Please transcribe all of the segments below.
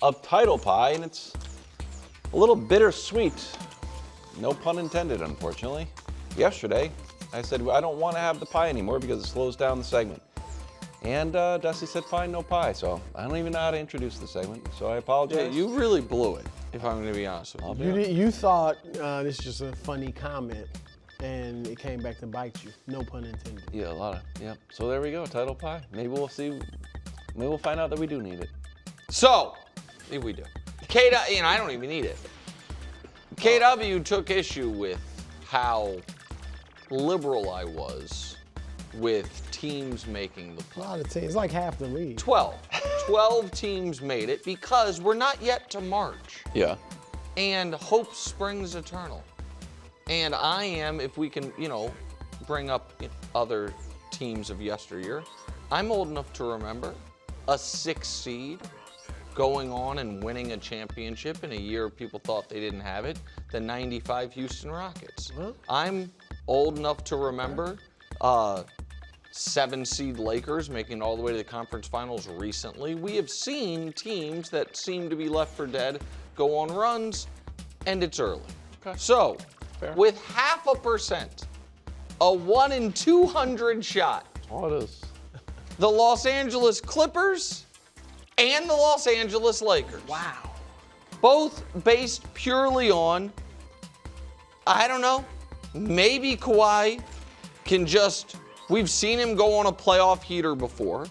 of title pie, and it's a little bittersweet. No pun intended, unfortunately. Yesterday, I said I don't want to have the pie anymore because it slows down the segment. And Dusty said, fine, no pie. So I don't even know how to introduce the segment, so I apologize. Yeah, you really blew it, if I'm going to be honest with you. You thought this is just a funny comment, and it came back to bite you. No pun intended. Yeah, a lot of, yep. So there we go, title pie. Maybe we'll see, maybe we'll find out that we do need it. So, if we do. I don't even need it. KW took issue with how liberal I was with teams making the A playoffs. lot of teams, it's like half the league. 12 teams made it because we're not yet to March. Yeah. And hope springs eternal. And I am, if we can, bring up other teams of yesteryear, I'm old enough to remember a 6 seed going on and winning a championship in a year people thought they didn't have it, the 95 Houston Rockets. Well, I'm old enough to remember 7 seed Lakers making it all the way to the conference finals recently. We have seen teams that seem to be left for dead go on runs, and it's early. Okay. So, Fair. with 0.5%, a 1 in 200 shot, That's all it is. the Los Angeles Clippers and the Los Angeles Lakers. wow. Both based purely on, I don't know, maybe Kawhi can just, we've seen him go on a playoff heater before.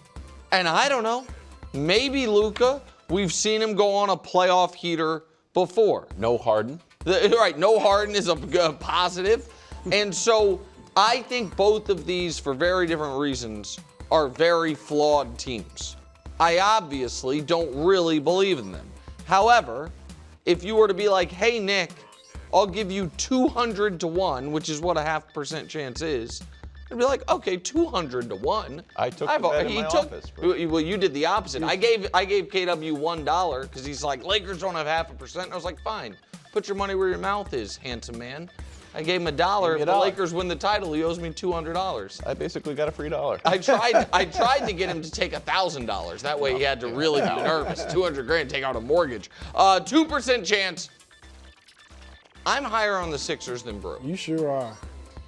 And I don't know, maybe Luka, we've seen him go on a playoff heater before. No Harden. Right, no Harden is a positive. And so I think both of these, for very different reasons, are very flawed teams. I obviously don't really believe in them. However, if you were to be like, hey, Nick, I'll give you 200 to 1, which is what a 0.5% chance is, I'd be like, okay, 200 to 1. I took the bet in my office, bro. Well, you did the opposite. I gave KW $1 because he's like, Lakers don't have 0.5%. And I was like, fine, put your money where your mouth is, handsome man. I gave him $1. If the Lakers win the title, he owes me $200. I basically got a free $1. I tried to get him to take $1,000. That way he had to really be nervous. $200,000, take out a mortgage. 2% chance. I'm higher on the Sixers than Brew. You sure are.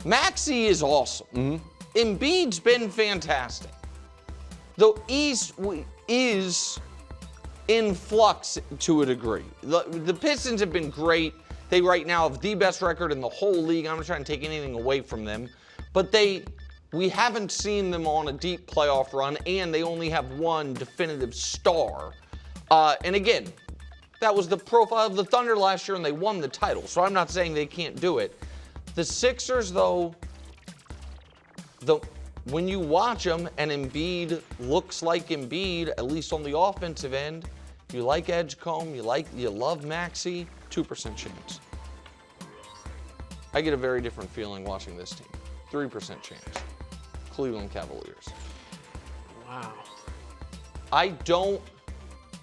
Maxey is awesome. Embiid's been fantastic. The East is in flux to a degree. The Pistons have been great. They right now have the best record in the whole league. I'm not trying to take anything away from them. But we haven't seen them on a deep playoff run, and they only have one definitive star. And again, that was the profile of the Thunder last year, and they won the title. So I'm not saying they can't do it. The Sixers, though, when you watch them and Embiid looks like Embiid, at least on the offensive end, you like Edgecombe, you love Maxey, 2% chance. I get a very different feeling watching this team. 3% chance. Cleveland Cavaliers. Wow.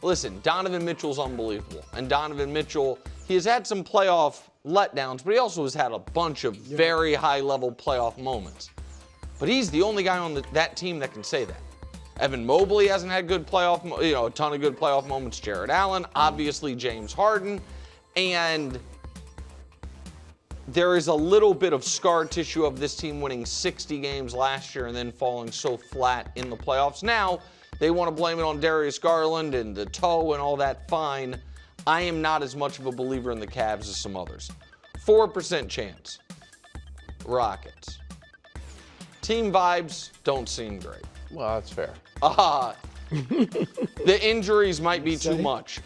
Listen, Donovan Mitchell's unbelievable. And Donovan Mitchell, he has had some playoff letdowns, but he also has had a bunch of very high-level playoff moments. But he's the only guy on that team that can say that. Evan Mobley hasn't had good playoff, a ton of good playoff moments. Jared Allen, obviously James Harden. And there is a little bit of scar tissue of this team winning 60 games last year and then falling so flat in the playoffs. Now, they want to blame it on Darius Garland and the toe and all that, fine. I am not as much of a believer in the Cavs as some others. 4% chance. Rockets. Team vibes don't seem great. Well, that's fair. The injuries might be too much.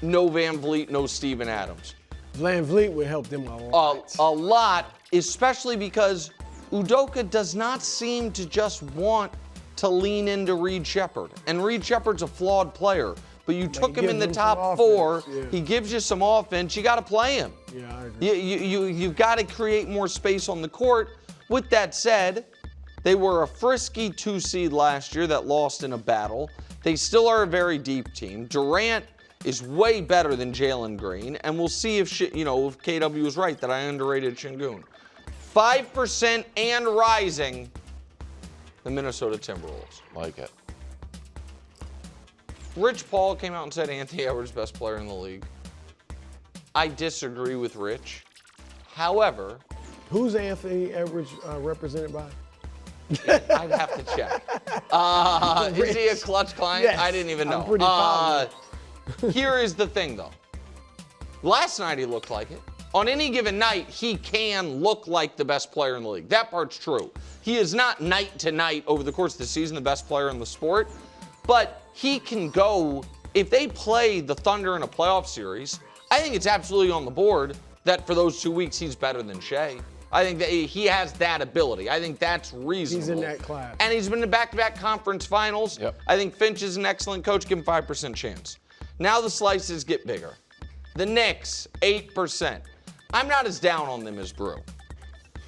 No Van Vliet, no Steven Adams. Van Vliet would help them a lot. A lot, especially because Udoka does not seem to just want to lean into Reed Shepherd. And Reed Shepherd's a flawed player, but you took him in the top 4. Yeah. He gives you some offense. You got to play him. Yeah, I agree. You've got to create more space on the court. With that said, they were a frisky 2 seed last year that lost in a battle. They still are a very deep team. Durant is way better than Jalen Green, and we'll see if KW is right that I underrated Şengün. 5% and rising, the Minnesota Timberwolves. Like it. Rich Paul came out and said Anthony Edwards is best player in the league. I disagree with Rich. However, Who's Anthony Edwards represented by? I'd have to check. Is he a clutch client? Yes, I didn't even know. I'm pretty positive. Here is the thing, though. Last night he looked like it. On any given night, he can look like the best player in the league. That part's true. He is not night to night over the course of the season the best player in the sport, but he can go, if they play the Thunder in a playoff series, I think it's absolutely on the board that for those 2 weeks he's better than Shea. I think that he has that ability. I think that's reasonable. He's in that class. And he's been to back-to-back conference finals. Yep. I think Finch is an excellent coach. Give him 5% chance. Now the slices get bigger. The Knicks, 8%. I'm not as down on them as Brew.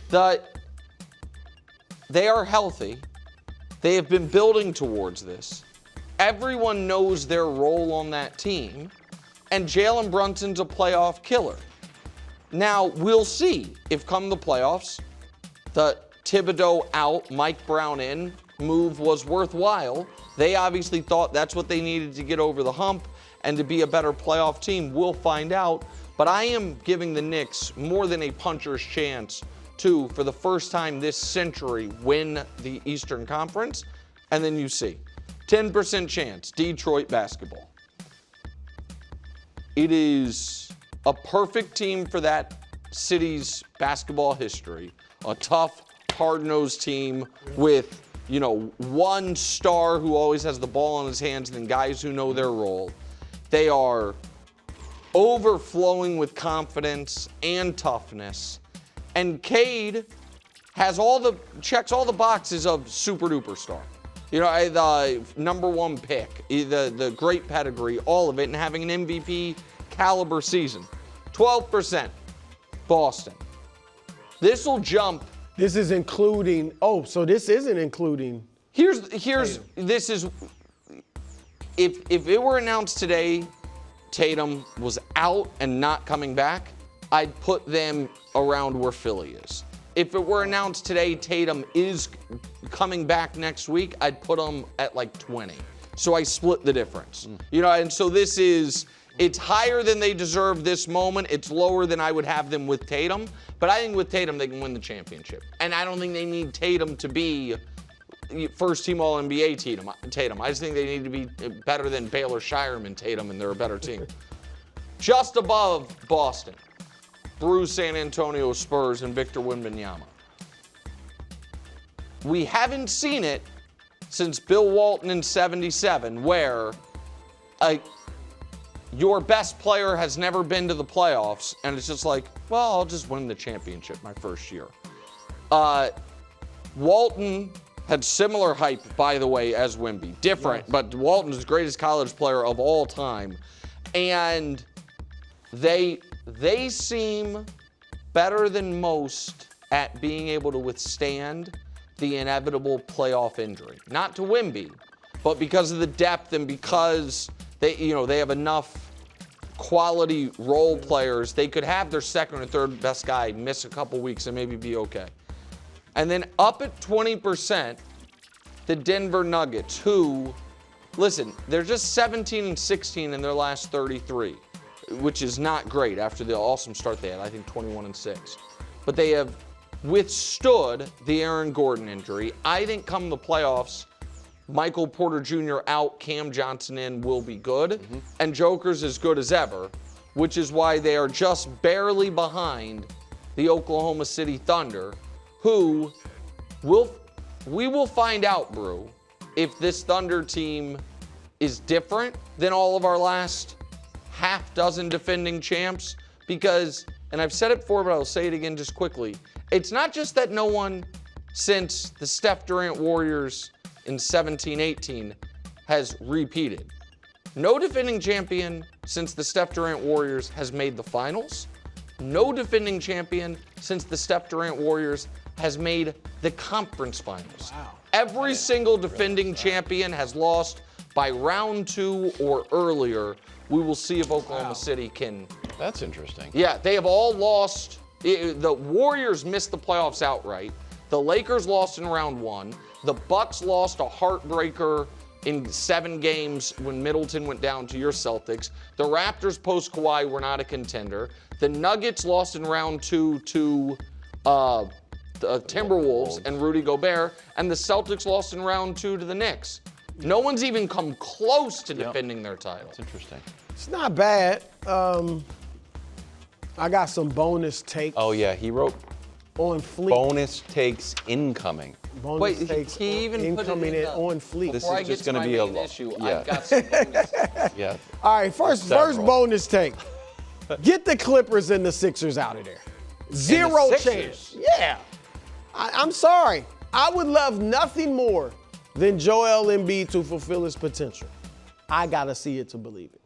They are healthy. They have been building towards this. Everyone knows their role on that team. And Jalen Brunson's a playoff killer. Now, we'll see if come the playoffs, the Thibodeau out, Mike Brown in move was worthwhile. They obviously thought that's what they needed to get over the hump and to be a better playoff team. We'll find out. But I am giving the Knicks more than a puncher's chance to, for the first time this century, win the Eastern Conference. And then you see. 10% chance, Detroit basketball. It is a perfect team for that city's basketball history. A tough, hard-nosed team with, one star who always has the ball in his hands and then guys who know their role. They are overflowing with confidence and toughness. And Cade checks all the boxes of super-duper star. The number one pick, the great pedigree, all of it, and having an MVP caliber season. 12%, Boston. This will jump. This is including, so this isn't including. This is, if it were announced today Tatum was out and not coming back, I'd put them around where Philly is. If it were announced today Tatum is coming back next week, I'd put them at like 20. So I split the difference. And so it's higher than they deserve this moment. It's lower than I would have them with Tatum. But I think with Tatum, they can win the championship. And I don't think they need Tatum to be first-team All-NBA Tatum. I just think they need to be better than Baylor Shireman Tatum, and they're a better team. Just above Boston, Brew, San Antonio Spurs, and Victor Wembanyama. We haven't seen it since Bill Walton in '77, where your best player has never been to the playoffs, and it's just like, well, I'll just win the championship my first year. Walton had similar hype, by the way, as Wemby. Different, yes. But Walton's the greatest college player of all time. And they seem better than most at being able to withstand the inevitable playoff injury. Not to Wemby, but because of the depth and because they have enough quality role players, they could have their second or third best guy miss a couple weeks and maybe be okay. And then up at 20%, the Denver Nuggets, who, listen, they're just 17-16 in their last 33, which is not great after the awesome start they had, I think 21-6. But they have withstood the Aaron Gordon injury. I think come the playoffs, Michael Porter Jr. out, Cam Johnson in will be good, and Joker's as good as ever, which is why they are just barely behind the Oklahoma City Thunder, who we will find out, Brew, if this Thunder team is different than all of our last half dozen defending champs, because, and I've said it before, but I'll say it again just quickly, it's not just that no one since the Steph Durant Warriors in 17-18 has repeated. No defending champion since the Steph Durant Warriors has made the finals. No defending champion since the Steph Durant Warriors has made the conference finals. Wow. Every single defending champion has lost by round 2 or earlier. We will see if Oklahoma City can. That's interesting. Yeah, they have all lost. The Warriors missed the playoffs outright. The Lakers lost in round 1. The Bucks lost a heartbreaker in 7 games when Middleton went down to your Celtics. The Raptors post-Kawhi were not a contender. The Nuggets lost in round 2 to the Timberwolves and Rudy Gobert. And the Celtics lost in round 2 to the Knicks. No one's even come close to defending their title. It's interesting. It's not bad. I got some bonus takes Oh, yeah, he wrote on Fleek. bonus takes incoming. Bonus Wait, takes he even put it incoming in in the- on Fleek. This Before is I get just to gonna my be a main lo- issue, yeah. I've got some bonus. Yeah. All right, first Several. bonus take. Get the Clippers and the Sixers out of there. Zero Sixers? chance. Yeah. I'm sorry. I would love nothing more than Joel Embiid to fulfill his potential. I got to see it to believe it.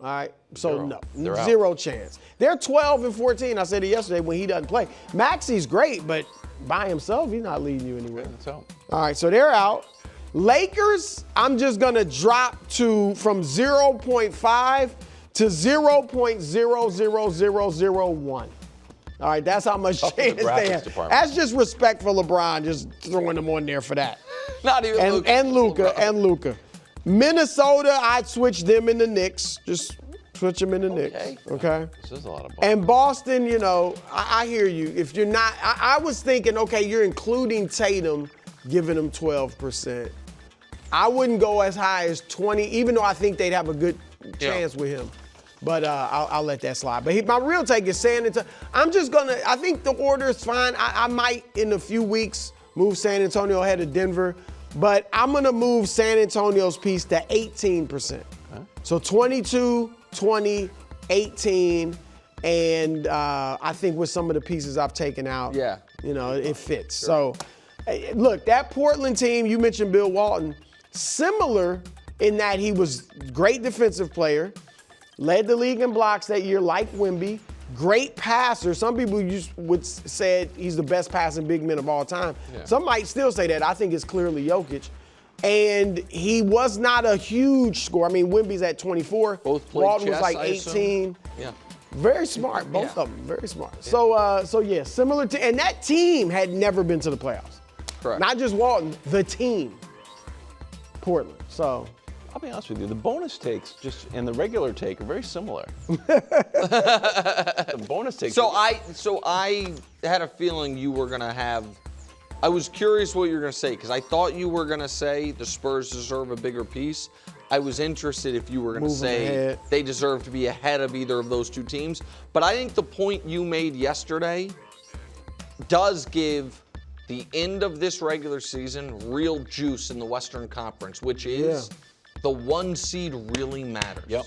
All right? So, Zero. no. They're out. Zero chance. They're 12 and 14. I said it yesterday when he doesn't play. Maxi's great, but by himself, he's not leading you anywhere. So, All right, so they're out. Lakers, I'm just going to drop from 0.5 to 0.00001. All right, that's how much Up to the chance they graphics have. department. That's just respect for LeBron, just throwing them on there for that. Not even And Luka. Minnesota, I'd switch them in the Knicks. Just switch them in the Knicks. Okay. this is a lot of ball. And Boston, I hear you. If you're not, I was thinking, okay, you're including Tatum, giving him 12%. I wouldn't go as high as 20, even though I think they'd have a good chance with him. But I'll let that slide. But my real take is San Antonio. I think the order is fine. I might, in a few weeks, move San Antonio ahead of Denver. But I'm going to move San Antonio's piece to 18%. So 22, 20, 18, and I think with some of the pieces I've taken out, it fits. So, look, that Portland team, you mentioned Bill Walton, similar in that he was a great defensive player, led the league in blocks that year like Wemby, great passer. Some people would say he's the best passing big man of all time. Yeah. Some might still say that. I think it's clearly Jokic. And he was not a huge scorer. I mean, Wemby's at 24. Both played Walton was chess, like I 18. assume. Yeah. Very smart, both of them. Very smart. Yeah. So yeah, similar to, and that team had never been to the playoffs. Correct. Not just Walton, the team. Portland. So. I'll be honest with you, the bonus takes and the regular take are very similar. The bonus takes. So I had a feeling you were gonna have. I was curious what you were gonna say because I thought you were gonna say the Spurs deserve a bigger piece. I was interested if you were gonna Moving say ahead. they deserve to be ahead of either of those two teams. But I think the point you made yesterday does give the end of this regular season real juice in the Western Conference, which is the 1 seed really matters. Yep.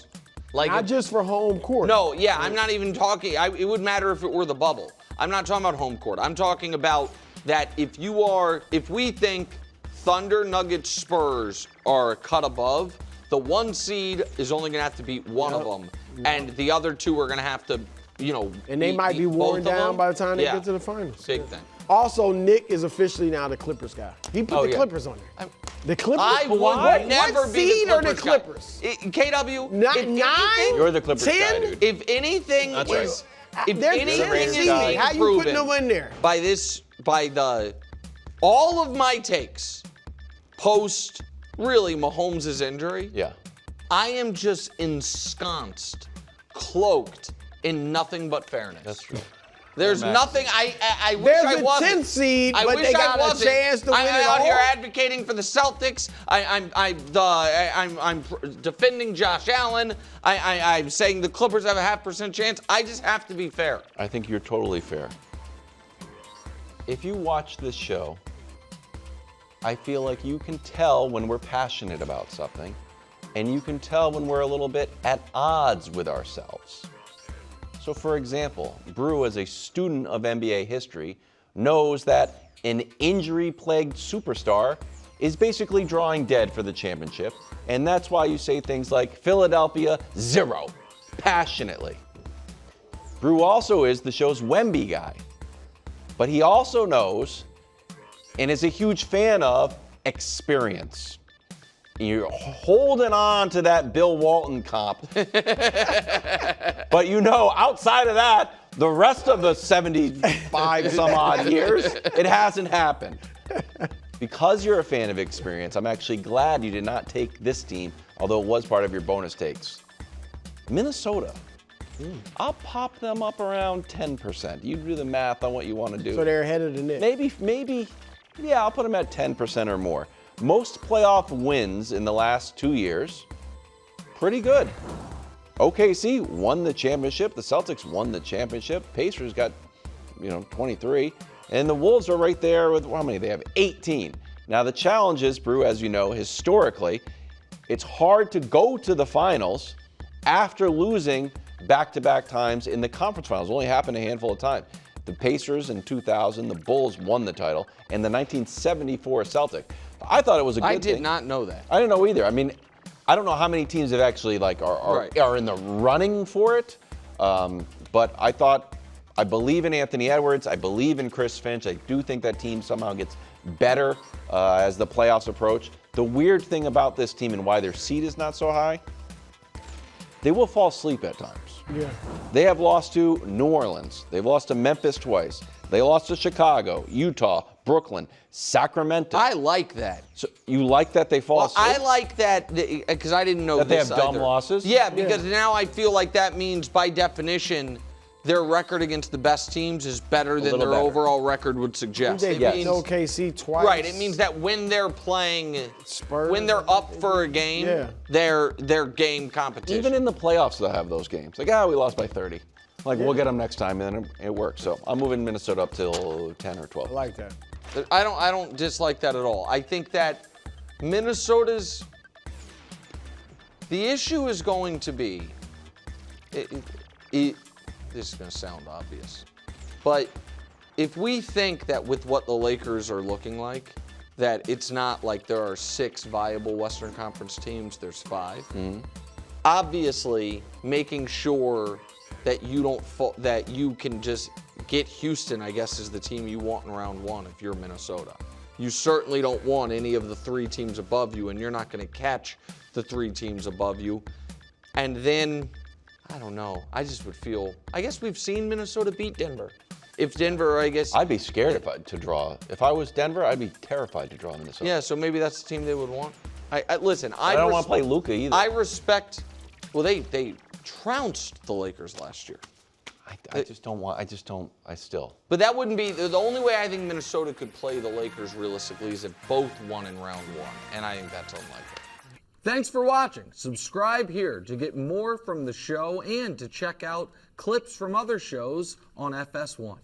Like Not just for home court. no, yeah, I'm not even talking. It would matter if it were the bubble. I'm not talking about home court. I'm talking about that if we think Thunder, Nuggets, Spurs are a cut above, the 1 seed is only going to have to beat one of them, and the other two are going to have to, And they might be beat worn both of down them. by the time they Yeah. get to the finals. Big thing. Also, Nick is officially now the Clippers guy. He put the Clippers on there. The Clippers? I would What never be seed the are the Clippers. Clippers? KW, Nine? if anything- You're the Clippers guy, 10? dude. If anything That's is, right. if They're anything 10 is seed. being How you putting proven them in there? by all of my takes post really Mahomes' injury, Yeah. I am just ensconced, cloaked in nothing but fairness. That's true. There's Max. nothing. I wish They're I the wasn't. 10th seed, I but wish they I got a wasn't. chance to win I'm it out here all. advocating for the Celtics. I'm defending Josh Allen. I'm saying the Clippers have a 0.5% chance. I just have to be fair. I think you're totally fair. If you watch this show, I feel like you can tell when we're passionate about something, and you can tell when we're a little bit at odds with ourselves. So for example, Brew, as a student of NBA history, knows that an injury-plagued superstar is basically drawing dead for the championship, and that's why you say things like Philadelphia 0, passionately. Brew also is the show's Wemby guy, but he also knows and is a huge fan of experience. You're holding on to that Bill Walton comp. But outside of that, the rest of the 75 some odd years, it hasn't happened. because you're a fan of experience, I'm actually glad you did not take this team, although it was part of your bonus takes. Minnesota. I'll pop them up around 10%. You do the math on what you want to do. So they're ahead of the Knicks. Maybe, yeah, I'll put them at 10% or more. Most playoff wins in the last 2 years, pretty good. OKC won the championship. The Celtics won the championship. Pacers got, 23. And the Wolves are right there with, how many? They have 18. Now the challenge is, Brew, as you know, historically, it's hard to go to the finals after losing back-to-back times in the conference finals. It only happened a handful of times. The Pacers in 2000, the Bulls won the title, and the 1974 Celtic. I thought it was a good thing. I did not know that. I didn't know either. I mean, I don't know how many teams have actually are in the running for it, but I believe in Anthony Edwards. I believe in Chris Finch. I do think that team somehow gets better as the playoffs approach. The weird thing about this team and why their seed is not so high, they will fall asleep at times. Yeah. They have lost to New Orleans. They've lost to Memphis twice. They lost to Chicago, Utah, Brooklyn, Sacramento. I like that. So you like that they fall asleep? I like that because I didn't know that they this have dumb either. losses? Yeah, because now I feel like that means by definition their record against the best teams is better than their overall record would suggest. They beat OKC twice. Right. It means that when they're playing Spurs, when they're up for a game, they're game competition. Even in the playoffs, they'll have those games. Like, we lost by 30. We'll get them next time, and then it works. So I'm moving Minnesota up till 10 or 12. I like that. I don't dislike that at all. I think that Minnesota's the issue is going to be this is going to sound obvious, but if we think that with what the Lakers are looking like, that it's not like there are 6 viable Western Conference teams, there's 5. Mm-hmm. Obviously, making sure that you don't that you can just get Houston, I guess, is the team you want in round 1 if you're Minnesota. You certainly don't want any of the 3 teams above you, and you're not going to catch the 3 teams above you. And then, I don't know, I just would feel, I guess we've seen Minnesota beat Denver. If Denver, I guess. I'd be scared to draw. If I was Denver, I'd be terrified to draw Minnesota. Yeah, so maybe that's the team they would want. Listen, I don't want to play Luka either. I respect, well, they trounced the Lakers last year. I just don't want, I still. But that wouldn't be, the only way I think Minnesota could play the Lakers realistically is if both won in round 1, and I think that's unlikely. Thanks for watching. Subscribe here to get more from the show and to check out clips from other shows on FS1.